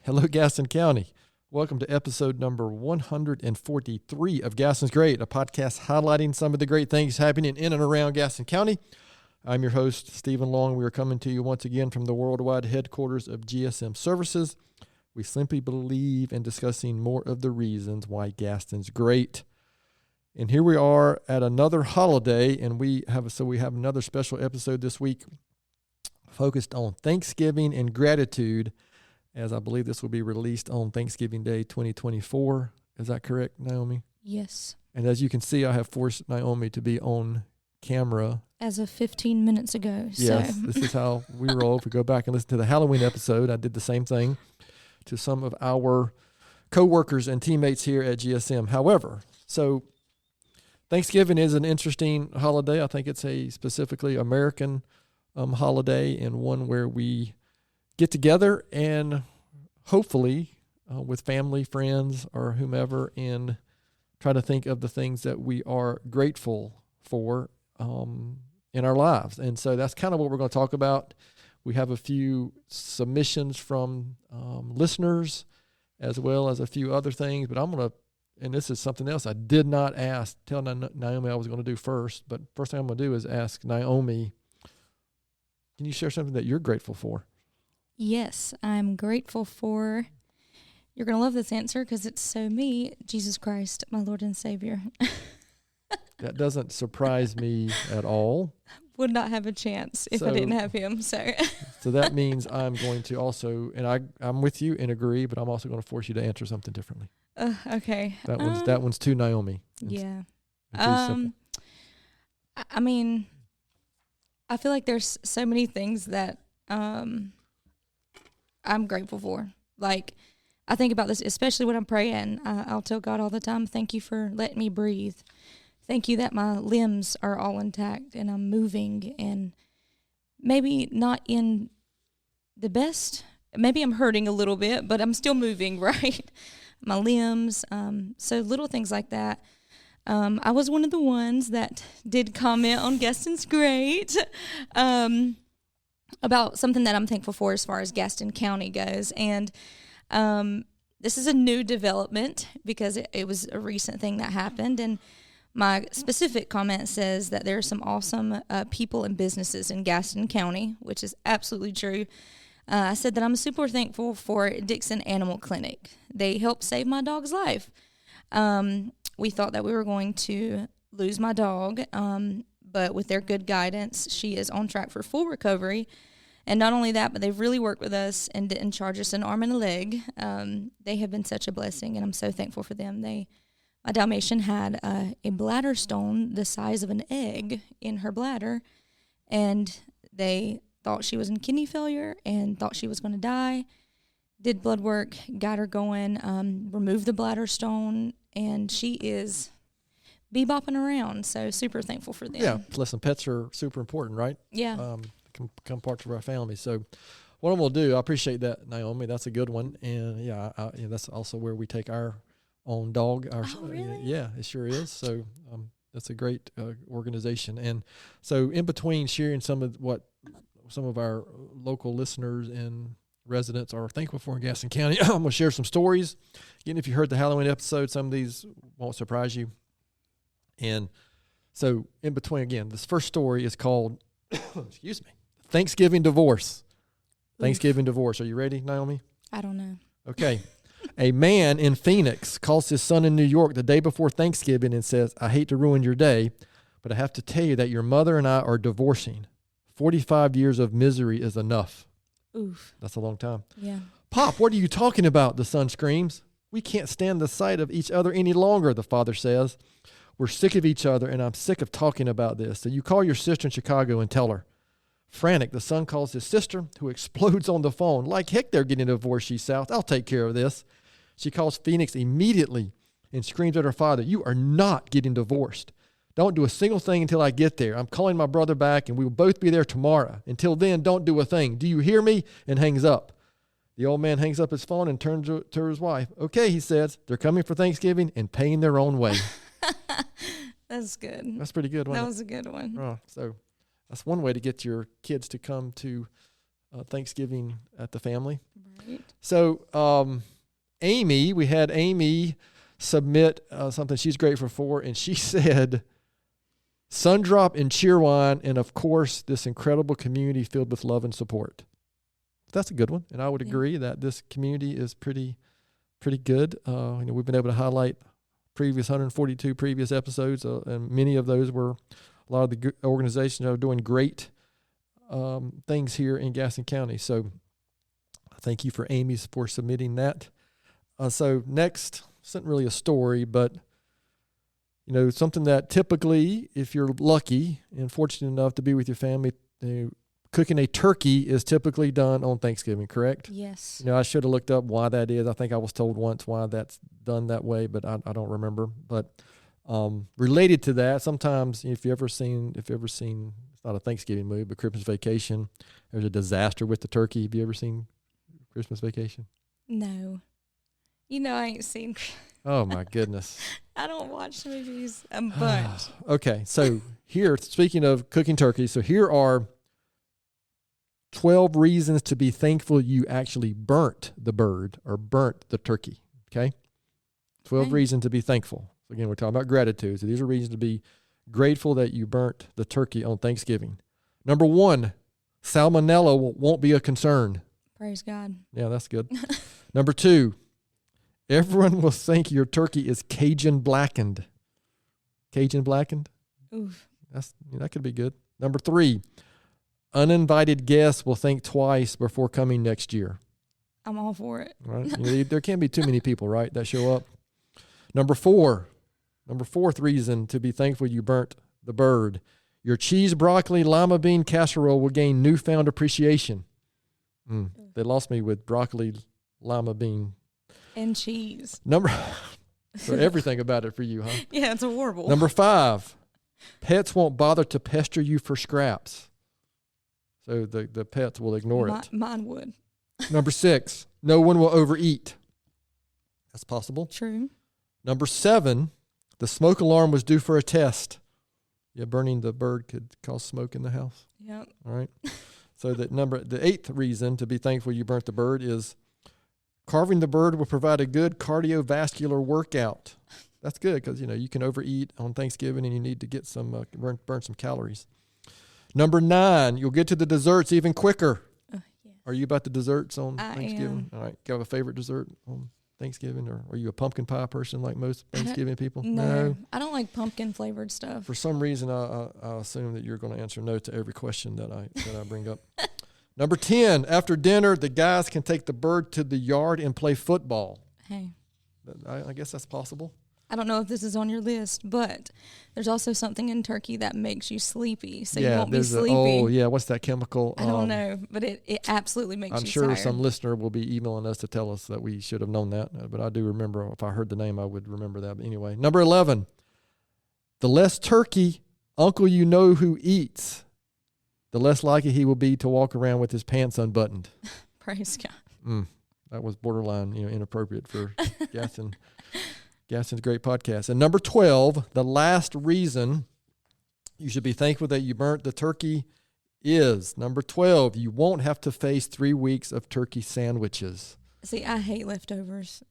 Hello, Gaston County. Welcome to episode number 143 of Gaston's Great, a podcast highlighting some of the great things happening in and around Gaston County. I'm your host, Stephen Long. We are coming to you once again from the worldwide headquarters of GSM Services. We simply believe in discussing more of the reasons why Gaston's great. And here we are at another holiday, and we have another special episode this week focused on Thanksgiving and gratitude, as I believe this will be released on Thanksgiving Day 2024. Is that correct, Naomi? Yes. And as you can see, I have forced Naomi to be on camera. As of 15 minutes ago. Yes, this is how we roll. If we go back and listen to the Halloween episode, I did the same thing to some of our co-workers and teammates here at GSM. However, so Thanksgiving is an interesting holiday. I think it's a specifically American holiday, and one where we get together and hopefully with family, friends, or whomever, and try to think of the things that we are grateful for in our lives. And so that's kind of what we're going to talk about. We have a few submissions from listeners as well as a few other things, but I'm going to, and this is something else I did not tell Naomi I was going to do first, but first thing I'm going to do is ask Naomi, can you share something that you're grateful for? Yes, I'm grateful for, you're going to love this answer because it's so me, Jesus Christ, my Lord and Savior. That doesn't surprise me at all. Would not have a chance if I didn't have him. So that means I'm going to also, and I'm with you and agree, but I'm also going to force you to answer something differently. Okay. That one's to Naomi. Yeah. I mean, I feel like there's so many things that I'm grateful for. Like, I think about this, especially when I'm praying. I'll tell God all the time, thank you for letting me breathe. Thank you that my limbs are all intact and I'm moving, and maybe not in the best. Maybe I'm hurting a little bit, but I'm still moving, right? My limbs. So little things like that. I was one of the ones that did comment on Gaston's Great about something that I'm thankful for as far as Gaston County goes. And this is a new development because it was a recent thing that happened. And my specific comment says that there are some awesome people and businesses in Gaston County, which is absolutely true. I said that I'm super thankful for Dixon Animal Clinic. They helped save my dog's life. We thought that we were going to lose my dog, but with their good guidance, she is on track for full recovery. And not only that, but they've really worked with us and didn't charge us an arm and a leg. They have been such a blessing, and I'm so thankful for them. My Dalmatian had a bladder stone the size of an egg in her bladder, and they thought she was in kidney failure and thought she was going to die. Did blood work, got her going, removed the bladder stone, and she is bebopping around. So super thankful for them. Yeah, listen, pets are super important, right? Yeah. Become parts of our family. So what I'm going to do, I appreciate that, Naomi. That's a good one. And yeah, that's also where we take our own dog. Oh, really? Yeah, it sure is. So that's a great organization. And so in between sharing some of our local listeners and residents are thankful for in Gaston County, I'm going to share some stories. Again, if you heard the Halloween episode, some of these won't surprise you. And so in between, again, this first story is called, excuse me, Thanksgiving Divorce. Thanksgiving Divorce. Are you ready, Naomi? I don't know. Okay. A man in Phoenix calls his son in New York the day before Thanksgiving and says, I hate to ruin your day, but I have to tell you that your mother and I are divorcing. 45 years of misery is enough. Oof. That's a long time. Yeah. Pop, what are you talking about? The son screams. We can't stand the sight of each other any longer, the father says. We're sick of each other, and I'm sick of talking about this. So you call your sister in Chicago and tell her. Frantic, the son calls his sister, who explodes on the phone. Like heck, they're getting a divorce, she shouts. I'll take care of this. She calls Phoenix immediately and screams at her father, you are not getting divorced. Don't do a single thing until I get there. I'm calling my brother back, and we will both be there tomorrow. Until then, don't do a thing. Do you hear me? And hangs up. The old man hangs up his phone and turns to his wife. Okay, he says, they're coming for Thanksgiving and paying their own way. That's good. That's pretty good, wasn't it? That was a good one. Oh, so that's one way to get your kids to come to Thanksgiving at the family. Right. So Amy, we had Amy submit something she's grateful for, and she said, Sundrop and Cheerwine, and of course, this incredible community filled with love and support. That's a good one, and I would agree that this community is pretty good. We've been able to highlight 142 previous episodes, and many of those were a lot of the organizations that are doing great things here in Gaston County. So thank you for Amy for submitting that. So next, it's not really a story, but something that typically, if you're lucky and fortunate enough to be with your family, cooking a turkey is typically done on Thanksgiving, correct? Yes. I should have looked up why that is. I think I was told once why that's done that way, but I don't remember. But related to that, sometimes if you ever seen, it's not a Thanksgiving movie, but Christmas Vacation, there's a disaster with the turkey. Have you ever seen Christmas Vacation? No. I ain't seen. Oh my goodness. I don't watch movies a bunch. Okay, so here, speaking of cooking turkey, so here are 12 reasons to be thankful you actually burnt the bird or burnt the turkey, okay? 12 reasons to be thankful. So again, we're talking about gratitude. So these are reasons to be grateful that you burnt the turkey on Thanksgiving. Number 1, salmonella won't be a concern. Praise God. Yeah, that's good. Number 2, everyone will think your turkey is Cajun blackened. Cajun blackened? Oof. That could be good. Number 3, uninvited guests will think twice before coming next year. I'm all for it. Right? There can't be too many people, right, that show up. Number 4, fourth reason to be thankful you burnt the bird. Your cheese, broccoli, lima bean casserole will gain newfound appreciation. They lost me with broccoli, lima bean. And cheese. So everything about it for you, huh? Yeah, it's horrible. Number 5, pets won't bother to pester you for scraps. So the pets will ignore it. Mine would. Number 6, no one will overeat. That's possible. True. Number 7, the smoke alarm was due for a test. Yeah, burning the bird could cause smoke in the house. Yep. All right. So the 8th reason to be thankful you burnt the bird is carving the bird will provide a good cardiovascular workout. That's good because, you can overeat on Thanksgiving and you need to get some, burn some calories. Number 9, you'll get to the desserts even quicker. Yes. Are you about the desserts on I Thanksgiving? am. All right. Do you have a favorite dessert on Thanksgiving, or are you a pumpkin pie person like most Thanksgiving people? No, I don't like pumpkin flavored stuff. For some reason, I assume that you're going to answer no to every question that I bring up. Number 10, after dinner, the guys can take the bird to the yard and play football. Hey. I guess that's possible. I don't know if this is on your list, but there's also something in turkey that makes you sleepy, so you won't be sleepy. What's that chemical? I don't know, but it absolutely makes you I'm sure tired. some listener will be emailing us to tell us that we should have known that, but I do remember. If I heard the name, I would remember that. But anyway, number 11, the less turkey uncle you know who eats, the less likely he will be to walk around with his pants unbuttoned. Praise God. That was borderline, inappropriate for Gaston. Gaston's great podcast. And number 12, the last reason you should be thankful that you burnt the turkey is, number 12, you won't have to face 3 weeks of turkey sandwiches. See, I hate leftovers.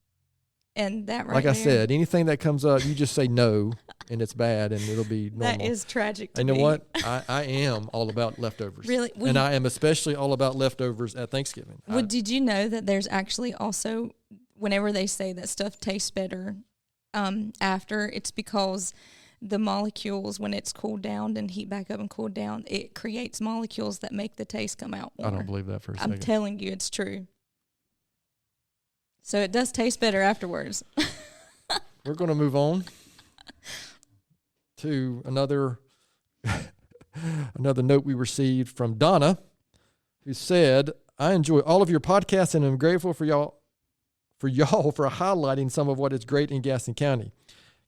And that like I said, anything that comes up, you just say no, and it's bad, and it'll be normal. That is tragic to me. me. You know what? I am all about leftovers. Really? And I am especially all about leftovers at Thanksgiving. Did you know that there's actually also, whenever they say that stuff tastes better after, it's because the molecules, when it's cooled down and heat back up and cooled down, it creates molecules that make the taste come out more. I don't believe that for a second. I'm telling you, it's true. So it does taste better afterwards. We're going to move on to another note we received from Donna, who said, I enjoy all of your podcasts and I'm grateful for y'all for highlighting some of what is great in Gaston County.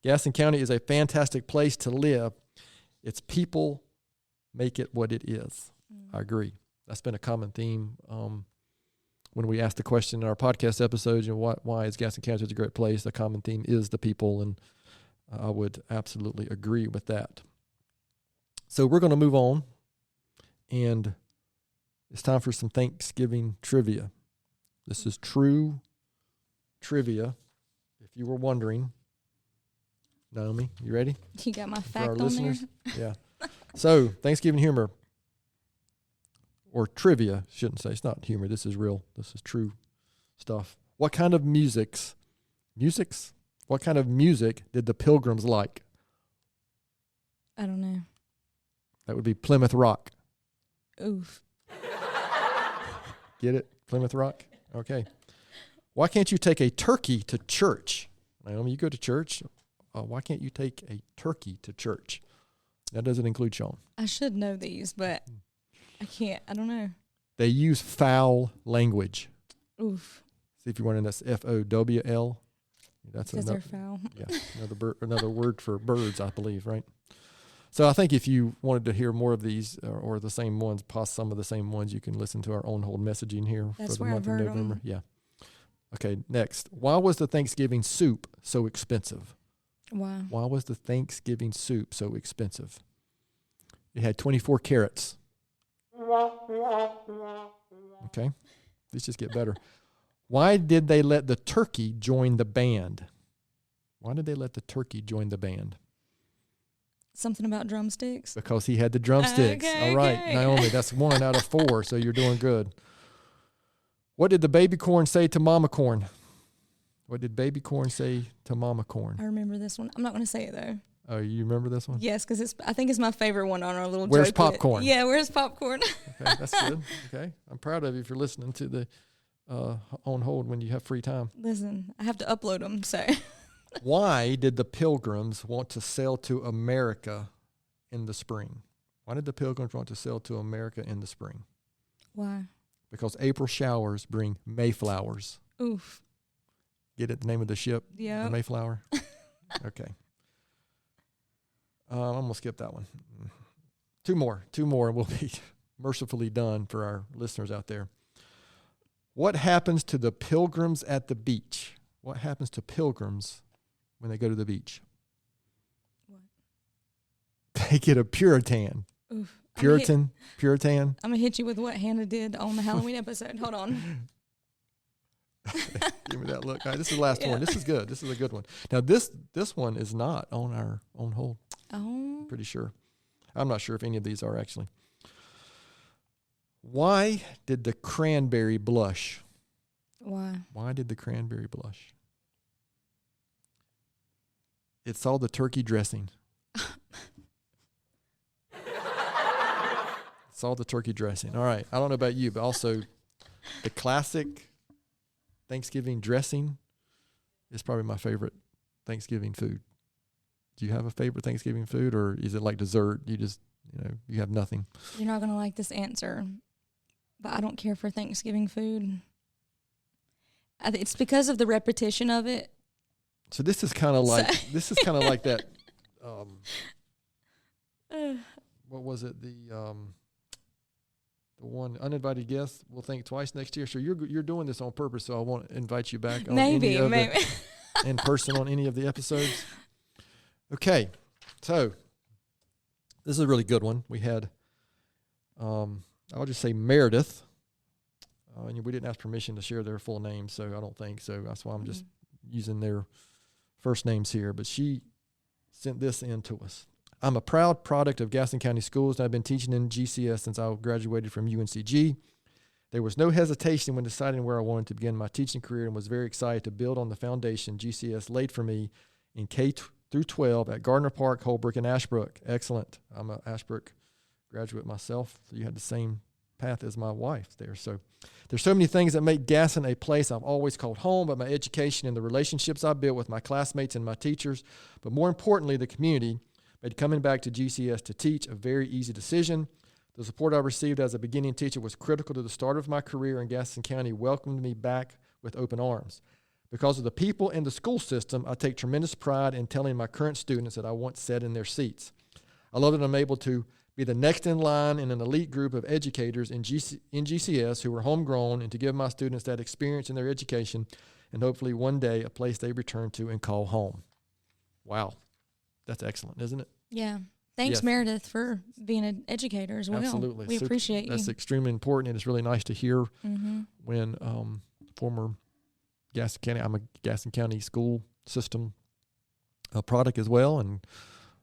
Gaston County is a fantastic place to live. Its people make it what it is. I agree. That's been a common theme when we ask the question in our podcast episodes, why is Gaston County such a great place? The common theme is the people, and I would absolutely agree with that. So we're going to move on, and it's time for some Thanksgiving trivia. This is true trivia. If you were wondering, Naomi, you ready? You got my For our fact on listeners? there? Yeah. So, Thanksgiving humor or trivia, shouldn't say. It's not humor. This is real. This is true stuff. What kind of What kind of music did the Pilgrims like? I don't know. That would be Plymouth Rock. Oof. Get it? Plymouth Rock? Okay. Why can't you take a turkey to church? Naomi, you go to church. Why can't you take a turkey to church? That doesn't include Sean. I should know these, but I can't. I don't know. They use foul language. Oof. See if you want to, that's F-O-W-L. That's Because they're foul. Yeah, another word for birds, I believe, right? So I think if you wanted to hear more of these or the same ones, some of the same ones, you can listen to our On Hold messaging here That's for the where month I've of heard November. 'em. Yeah. Okay, next. Why was the Thanksgiving soup so expensive? Wow. Why was the Thanksgiving soup so expensive? It had 24 carrots. Okay, these just get better. Why did they let the turkey join the band? Why did they let the turkey join the band? Something about drumsticks? Because he had the drumsticks. Okay, All right, okay. Naomi, that's 1 out of 4, so you're doing good. What did the baby corn say to mama corn? What did baby corn say to mama corn? I remember this one. I'm not going to say it, though. Oh, you remember this one? Yes, because I think it's my favorite one on our little Where's joke with- popcorn? Yeah, where's popcorn? Okay, that's good. Okay, I'm proud of you for listening to the On Hold when you have free time. Listen, I have to upload them, so. Why did the Pilgrims want to sail to America in the spring? Why did the Pilgrims want to sail to America in the spring? Why? Because April showers bring Mayflowers. Oof. Get it? The name of the ship? Yeah. The Mayflower? Okay. I'm going to skip that one. Two more, and we'll be mercifully done for our listeners out there. What happens to the pilgrims at the beach? What happens to pilgrims when they go to the beach? What? They get a Puritan. Oof. Puritan. I'm going to hit you with what Hannah did on the Halloween episode. Hold on. Give me that look. All right, this is the last one. This is good. This is a good one. Now, this one is not on our On Hold. Oh. I'm pretty sure. I'm not sure if any of these are actually. Why did the cranberry blush? Why? Why did the cranberry blush? It saw the turkey dressing. Saw the turkey dressing. All right. I don't know about you, but also the classic Thanksgiving dressing is probably my favorite Thanksgiving food. Do you have a favorite Thanksgiving food, or is it like dessert? You just, you have nothing. You're not going to like this answer, but I don't care for Thanksgiving food. It's because of the repetition of it. So this is kind of like that. What was it? The one uninvited guest will think twice next year. So you're doing this on purpose. So I won't invite you back on maybe in person on any of the episodes. Okay, so this is a really good one. We had, I'll just say Meredith. And we didn't ask permission to share their full names, so I don't think so. That's why I'm just using their first names here. But she sent this in to us. I'm a proud product of Gaston County Schools, and I've been teaching in GCS since I graduated from UNCG. There was no hesitation when deciding where I wanted to begin my teaching career, and was very excited to build on the foundation GCS laid for me in K through 12 at Gardner Park, Holbrook, and Ashbrook. Excellent. I'm an Ashbrook graduate myself, so you had the same path as my wife there. So there's so many things that make Gaston a place I've always called home, but my education and the relationships I built with my classmates and my teachers, but more importantly, the community, made coming back to GCS to teach a very easy decision. The support I received as a beginning teacher was critical to the start of my career, and Gaston County welcomed me back with open arms. Because of the people and the school system, I take tremendous pride in telling my current students that I once sat in their seats. I love that I'm able to be the next in line in an elite group of educators in GCS who are homegrown, and to give my students that experience in their education, and hopefully one day a place they return to and call home. Wow. That's excellent, isn't it? Yeah. Thanks, Yes. Meredith, for being an educator as well. Absolutely. We appreciate you. That's extremely important, and it's really nice to hear when former Gaston County. I'm a Gaston County school system product as well, and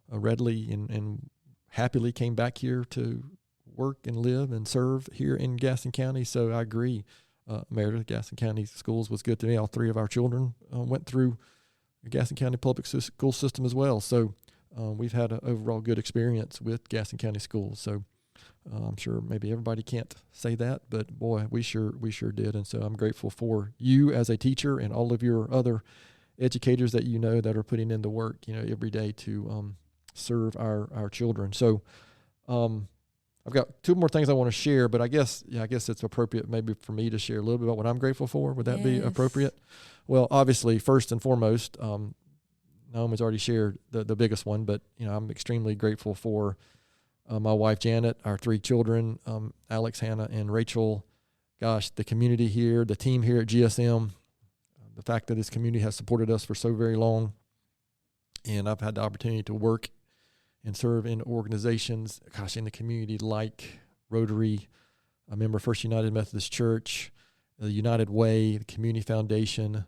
readily and happily came back here to work and live and serve here in Gaston County. So I agree, Meredith, Gaston County Schools was good to me. All three of our children went through the Gaston County public school system as well. So we've had an overall good experience with Gaston County schools. So I'm sure maybe everybody can't say that, but boy, we sure did. And so I'm grateful for you as a teacher and all of your other educators that you know that are putting in the work, every day to serve our children. So I've got two more things I want to share, but I guess it's appropriate maybe for me to share a little bit about what I'm grateful for. Would that be appropriate? Well, obviously, first and foremost, Naomi's already shared the biggest one, but I'm extremely grateful for my wife Janet, our three children, Alex, Hannah, and Rachel. Gosh, the community here, the team here at GSM, the fact that this community has supported us for so very long, and I've had the opportunity to work and serve in organizations, in the community like Rotary, a member of First United Methodist Church, the United Way, the Community Foundation,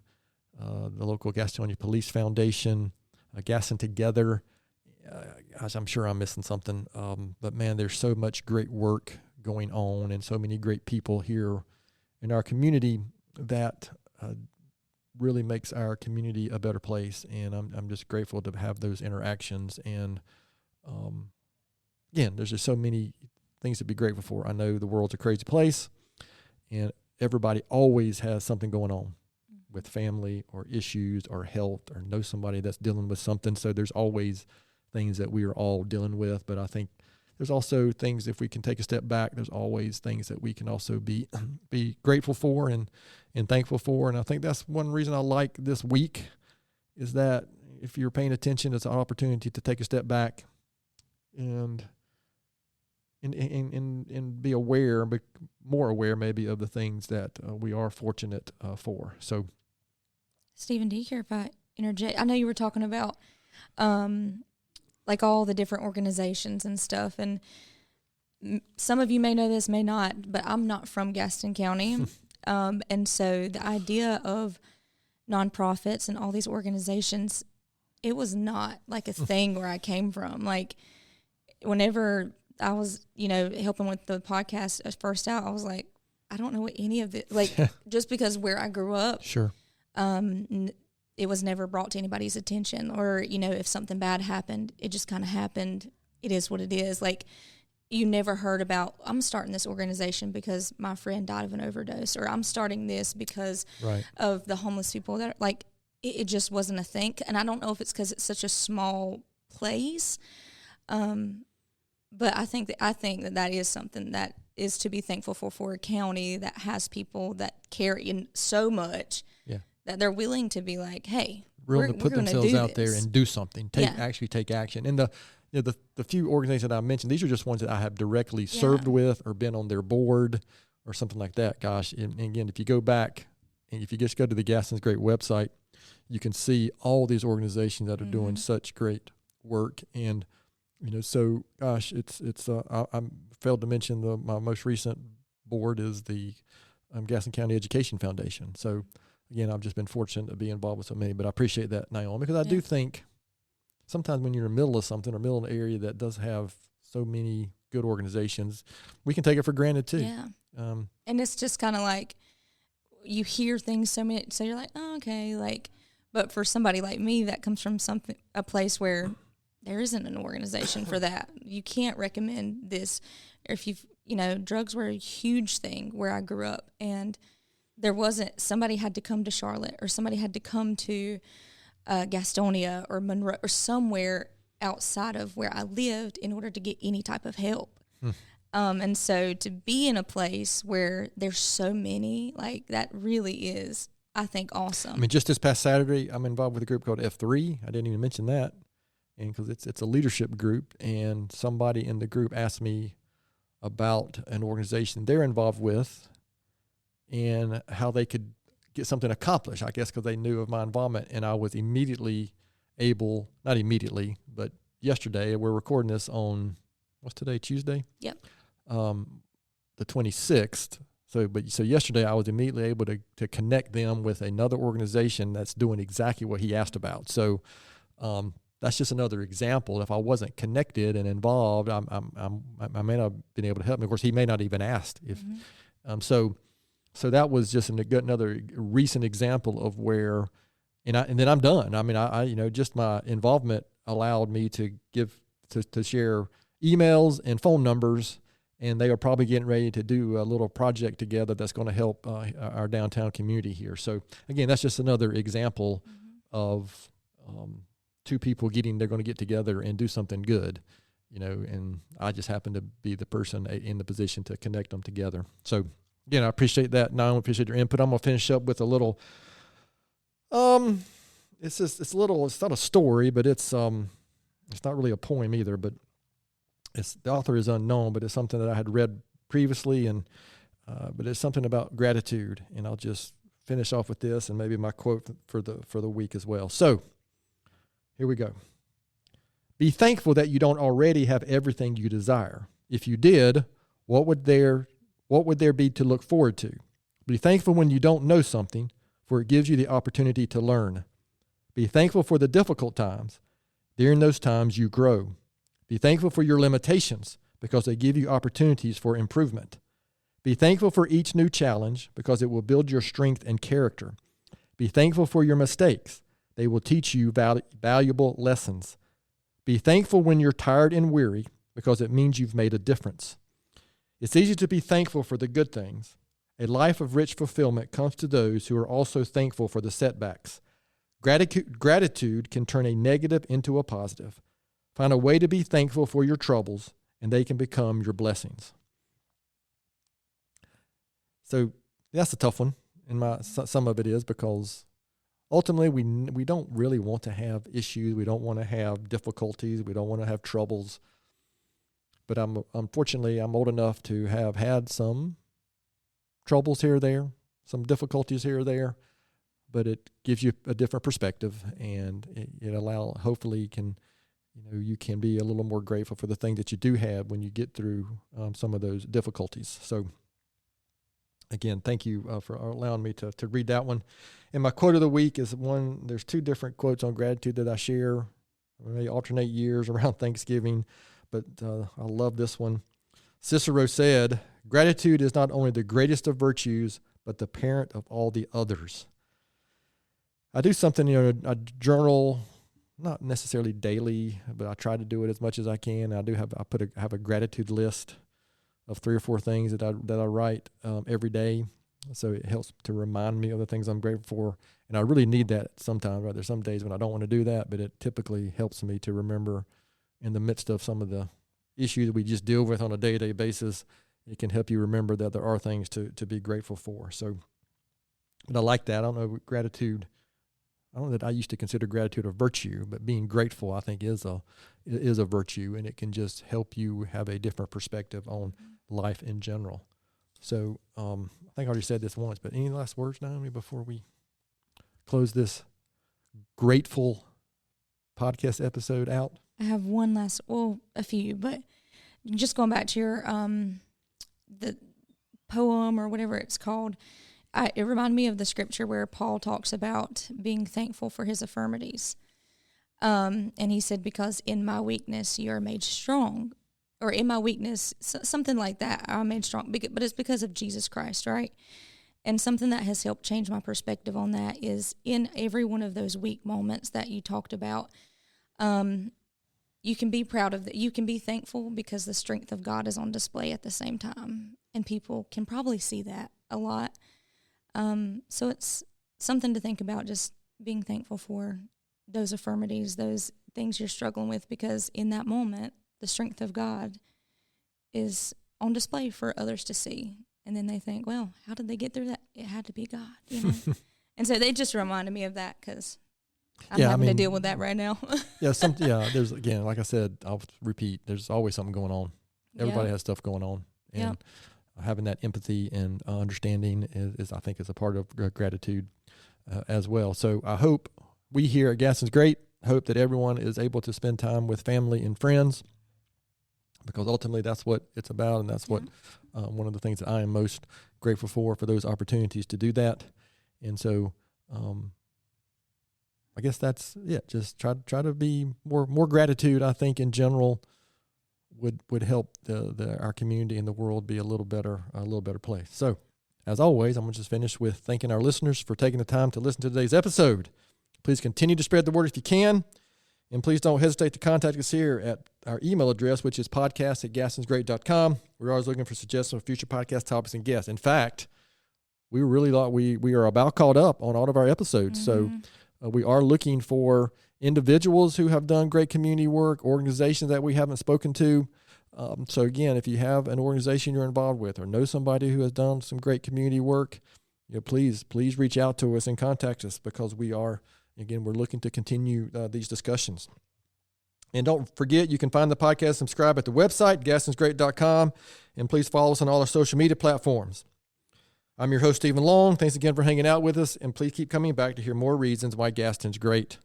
the local Gastonia Police Foundation, Gaston Together. I'm sure I'm missing something, but man, there's so much great work going on and so many great people here in our community that really makes our community a better place. And I'm just grateful to have those interactions. And again, there's just so many things to be grateful for. I know the world's a crazy place, and everybody always has something going on with family or issues or health, or know somebody that's dealing with something. So there's always things that we are all dealing with. But I think there's also things, if we can take a step back, there's always things that we can also be grateful for and thankful for. And I think that's one reason I like this week, is that if you're paying attention, it's an opportunity to take a step back and be aware, but more aware maybe of the things that we are fortunate for. So, Stephen, do you care if I interject? I know you were talking about like all the different organizations and stuff, and some of you may know this, may not, but I'm not from Gaston County. And so the idea of nonprofits and all these organizations, it was not like a thing where I came from. Like, whenever I was, helping with the podcast at first out, I was like, I don't know what any of it, like, just because where I grew up. Sure. It was never brought to anybody's attention, or, if something bad happened, it just kind of happened. It is what it is. Like, you never heard about, I'm starting this organization because my friend died of an overdose, or I'm starting this because of the homeless people that, like, it just wasn't a thing. And I don't know if it's because it's such a small place. But I think that is something that is to be thankful for a county that has people that care in so much that they're willing to be like, hey, willing to put themselves out there and do something, actually take action. And the few organizations that I mentioned, these are just ones that I have directly served with or been on their board or something like that. Gosh, and again, if you go back and if you just go to the Gaston's Great website, you can see all these organizations that are doing such great work. And so gosh, it's I failed to mention my most recent board is the Gaston County Education Foundation. So again, I've just been fortunate to be involved with so many, but I appreciate that, Naomi, because I do think sometimes when you're in the middle of something or middle of an area that does have so many good organizations, we can take it for granted too. Yeah. And it's just kind of like you hear things so you're like, oh, okay, like, but for somebody like me that comes from a place where there isn't an organization for that, you can't recommend this. Or if drugs were a huge thing where I grew up, and there wasn't, somebody had to come to Charlotte, or somebody had to come to Gastonia or Monroe or somewhere outside of where I lived in order to get any type of help. And so to be in a place where there's so many, like, that really is, I think, awesome. I mean, just this past Saturday, I'm involved with a group called F3. I didn't even mention that, and because it's a leadership group, and somebody in the group asked me about an organization they're involved with and how they could get something accomplished, I guess, because they knew of my involvement. And I was immediately able, not immediately, but yesterday, we're recording this on, what's today, Tuesday? Yep. The 26th. So yesterday I was immediately able to connect them with another organization that's doing exactly what he asked about. So that's just another example. If I wasn't connected and involved, I may not have been able to help him. Of course, he may not even asked if. So that was just another recent example of where, and then I'm done. I mean, I just my involvement allowed me to share emails and phone numbers, and they are probably getting ready to do a little project together that's going to help our downtown community here. So again, that's just another example of two people they're going to get together and do something good, and I just happen to be the person in the position to connect them together. So again, I appreciate that. Now I appreciate your input. I'm going to finish up with a little, it's not a story, but it's not really a poem either, but the author is unknown, but it's something that I had read previously, and but it's something about gratitude, and I'll just finish off with this and maybe my quote for the week as well. So here we go. Be thankful that you don't already have everything you desire. If you did, what would there be to look forward to? Be thankful when you don't know something, for it gives you the opportunity to learn. Be thankful for the difficult times. During those times, you grow. Be thankful for your limitations, because they give you opportunities for improvement. Be thankful for each new challenge, because it will build your strength and character. Be thankful for your mistakes. They will teach you valuable lessons. Be thankful when you're tired and weary, because it means you've made a difference. It's easy to be thankful for the good things. A life of rich fulfillment comes to those who are also thankful for the setbacks. Gratitude can turn a negative into a positive. Find a way to be thankful for your troubles, and they can become your blessings. So that's a tough one, and some of it is because ultimately we don't really want to have issues. We don't want to have difficulties. We don't want to have troubles. But unfortunately, I'm old enough to have had some troubles here or there, some difficulties here or there, but it gives you a different perspective, and hopefully you can be a little more grateful for the thing that you do have when you get through some of those difficulties. So again, thank you for allowing me to read that one. And my quote of the week is there's two different quotes on gratitude that I share. They alternate years around Thanksgiving, but I love this one. Cicero said, "Gratitude is not only the greatest of virtues, but the parent of all the others." I do something, I journal, not necessarily daily, but I try to do it as much as I can. I have a gratitude list of 3 or 4 things that I write every day. So it helps to remind me of the things I'm grateful for. And I really need that sometimes, right? There's some days when I don't want to do that, but it typically helps me to remember in the midst of some of the issues that we just deal with on a day-to-day basis. It can help you remember that there are things to be grateful for. So, but I like that. I don't know, gratitude. I don't know that I used to consider gratitude a virtue, but being grateful, I think, is a virtue, and it can just help you have a different perspective on life in general. So I think I already said this once, but any last words, Naomi, before we close this grateful podcast episode out? I have a few, but just going back to your the poem or whatever it's called, it reminded me of the scripture where Paul talks about being thankful for his infirmities. And he said, because in my weakness you are made strong. Or in my weakness, something like that, I'm made strong. But it's because of Jesus Christ, right? And something that has helped change my perspective on that is in every one of those weak moments that you talked about, you can be proud of that. You can be thankful because the strength of God is on display at the same time. And people can probably see that a lot. So it's something to think about, just being thankful for those infirmities, those things you're struggling with, because in that moment, the strength of God is on display for others to see. And then they think, well, how did they get through that? It had to be God, And so they just reminded me of that because I'm having to deal with that right now. There's, again, like I said, I'll repeat, there's always something going on. Everybody has stuff going on. And having that empathy and understanding is I think, is a part of gratitude as well. So I hope we here at Gaston's Great hope that everyone is able to spend time with family and friends, because ultimately that's what it's about, and that's what one of the things that I am most grateful for those opportunities to do that. And so, I guess that's it. Just try to be more gratitude. I think in general would help our community and the world be a little better place. So, as always, I'm going to just finish with thanking our listeners for taking the time to listen to today's episode. Please continue to spread the word if you can. And please don't hesitate to contact us here at our email address, which is podcast@gastonsgreat.com. We're always looking for suggestions for future podcast topics and guests. In fact, we are about caught up on all of our episodes. Mm-hmm. So we are looking for individuals who have done great community work, organizations that we haven't spoken to. So again, if you have an organization you're involved with or know somebody who has done some great community work, please reach out to us and contact us, because we're looking to continue these discussions. And don't forget, you can find the podcast, subscribe at the website, gastonsgreat.com, and please follow us on all our social media platforms. I'm your host, Stephen Long. Thanks again for hanging out with us, and please keep coming back to hear more reasons why Gaston's great.